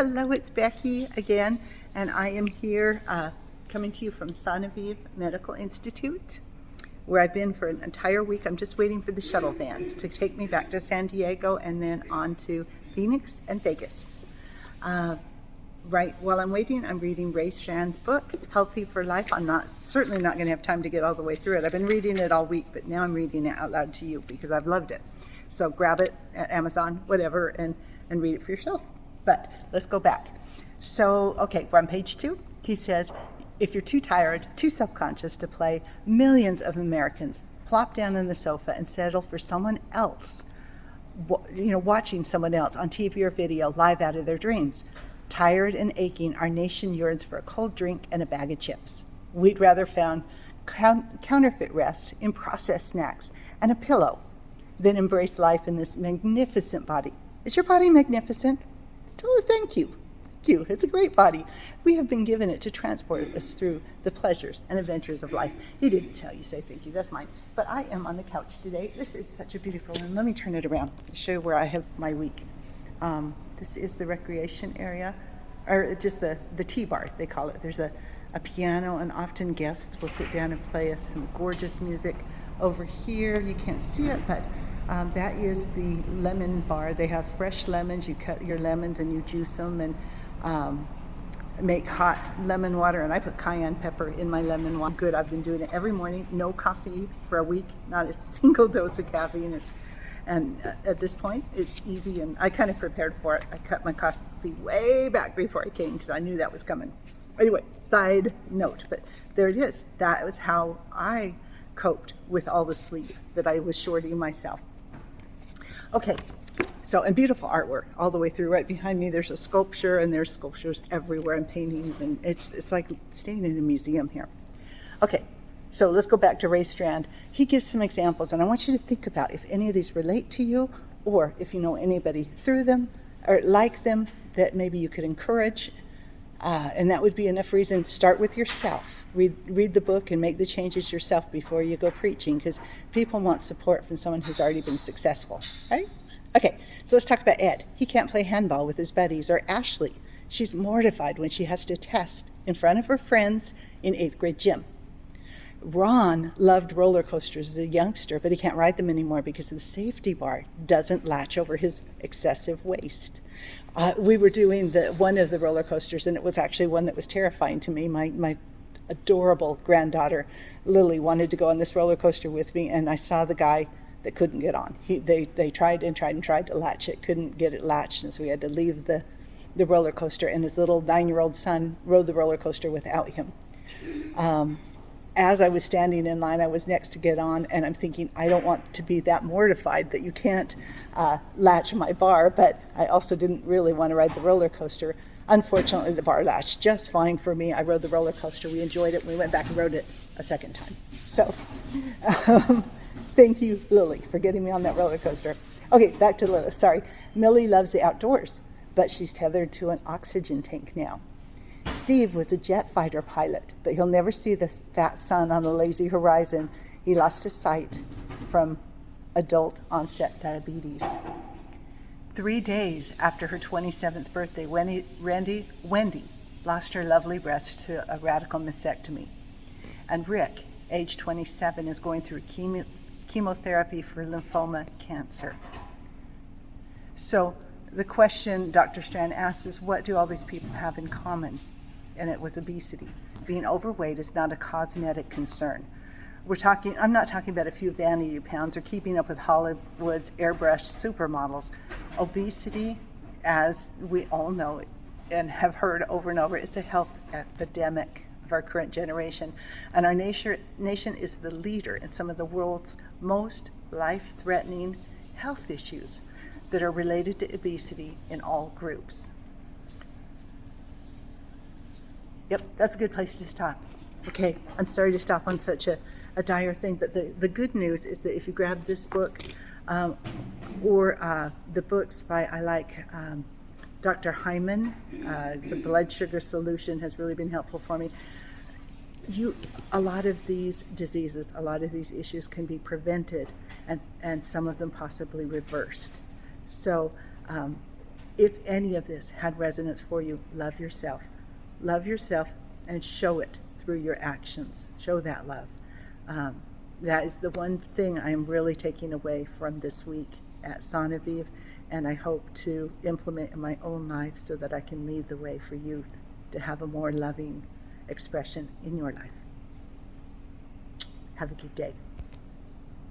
Hello, it's Becky again, and I am here coming to you from Sonaviv Medical Institute, where I've been for an entire week. I'm just waiting for the shuttle van to take me back to San Diego and then on to Phoenix and Vegas. Right while I'm waiting, I'm reading Ray Strand's book, Healthy for Life. I'm certainly not going to have time to get all the way through it. I've been reading it all week, but now I'm reading it out loud to you because I've loved it. So grab it at Amazon, whatever, and read it for yourself. But let's go back. So, okay, we're on page 2. He says, if you're too tired, too self-conscious to play, millions of Americans plop down on the sofa and settle for someone else, watching someone else on TV or video live out of their dreams. Tired and aching, our nation yearns for a cold drink and a bag of chips. We'd rather find counterfeit rest in processed snacks and a pillow than embrace life in this magnificent body. Is your body magnificent? Tell it thank you. Thank you. It's a great body. We have been given it to transport us through the pleasures and adventures of life. He didn't tell you say thank you. That's mine. But I am on the couch today. This is such a beautiful one. Let me turn it around to show you where I have my week. This is the recreation area, or just the tea bar, they call it. There's a piano, and often guests will sit down and play us some gorgeous music. Over here, you can't see it, but that is the lemon bar. They have fresh lemons. You cut your lemons and you juice them and make hot lemon water. And I put cayenne pepper in my lemon water. Good, I've been doing it every morning. No coffee for a week, not a single dose of caffeine. And at this point, it's easy, and I kind of prepared for it. I cut my coffee way back before I came because I knew that was coming. Anyway, side note, but there it is. That was how I coped with all the sleep that I was shorting myself. Okay, so, and beautiful artwork all the way through. Right behind me, there's a sculpture, and there's sculptures everywhere and paintings, and it's like staying in a museum here. Okay. So let's go back to Ray Strand. He gives some examples, and I want you to think about if any of these relate to you, or if you know anybody through them or like them that maybe you could encourage. And that would be enough reason to start with yourself. Read the book and make the changes yourself before you go preaching, because people want support from someone who's already been successful, right? Okay, so let's talk about Ed. He can't play handball with his buddies. Or Ashley. She's mortified when she has to test in front of her friends in 8th grade gym. Ron loved roller coasters as a youngster, but he can't ride them anymore because the safety bar doesn't latch over his excessive waist. We were doing one of the roller coasters, and it was actually one that was terrifying to me. My adorable granddaughter, Lily, wanted to go on this roller coaster with me, and I saw the guy that couldn't get on. They tried to latch it, couldn't get it latched, and so we had to leave the roller coaster, and his little 9-year-old son rode the roller coaster without him. As I was standing in line, I was next to get on, and I'm thinking, I don't want to be that mortified that you can't latch my bar, but I also didn't really want to ride the roller coaster. Unfortunately, the bar latched just fine for me. I rode the roller coaster. We enjoyed it. And we went back and rode it a second time. So thank you, Lily, for getting me on that roller coaster. Okay, back to Lilith. Sorry. Millie loves the outdoors, but she's tethered to an oxygen tank now. Steve was a jet fighter pilot, but he'll never see the fat sun on a lazy horizon. He lost his sight from adult onset diabetes. 3 days after her 27th birthday, Wendy lost her lovely breast to a radical mastectomy. And Rick, age 27, is going through chemotherapy for lymphoma cancer. So the question Dr. Strand asks is, what do all these people have in common? And it was obesity. Being overweight is not a cosmetic concern. I'm not talking about a few vanity pounds or keeping up with Hollywood's airbrushed supermodels. Obesity, as we all know and have heard over and over, it's a health epidemic of our current generation. And our nation is the leader in some of the world's most life-threatening health issues that are related to obesity in all groups. Yep, that's a good place to stop. Okay, I'm sorry to stop on such a dire thing, but the good news is that if you grab this book or the books by, I like Dr. Hyman, The Blood Sugar Solution has really been helpful for me. A lot of these diseases, a lot of these issues can be prevented and some of them possibly reversed. So if any of this had resonance for you, love yourself. Love yourself and show it through your actions. Show that love. That is the one thing I'm really taking away from this week at Sonaviv, and I hope to implement in my own life so that I can lead the way for you to have a more loving expression in your life. Have a good day.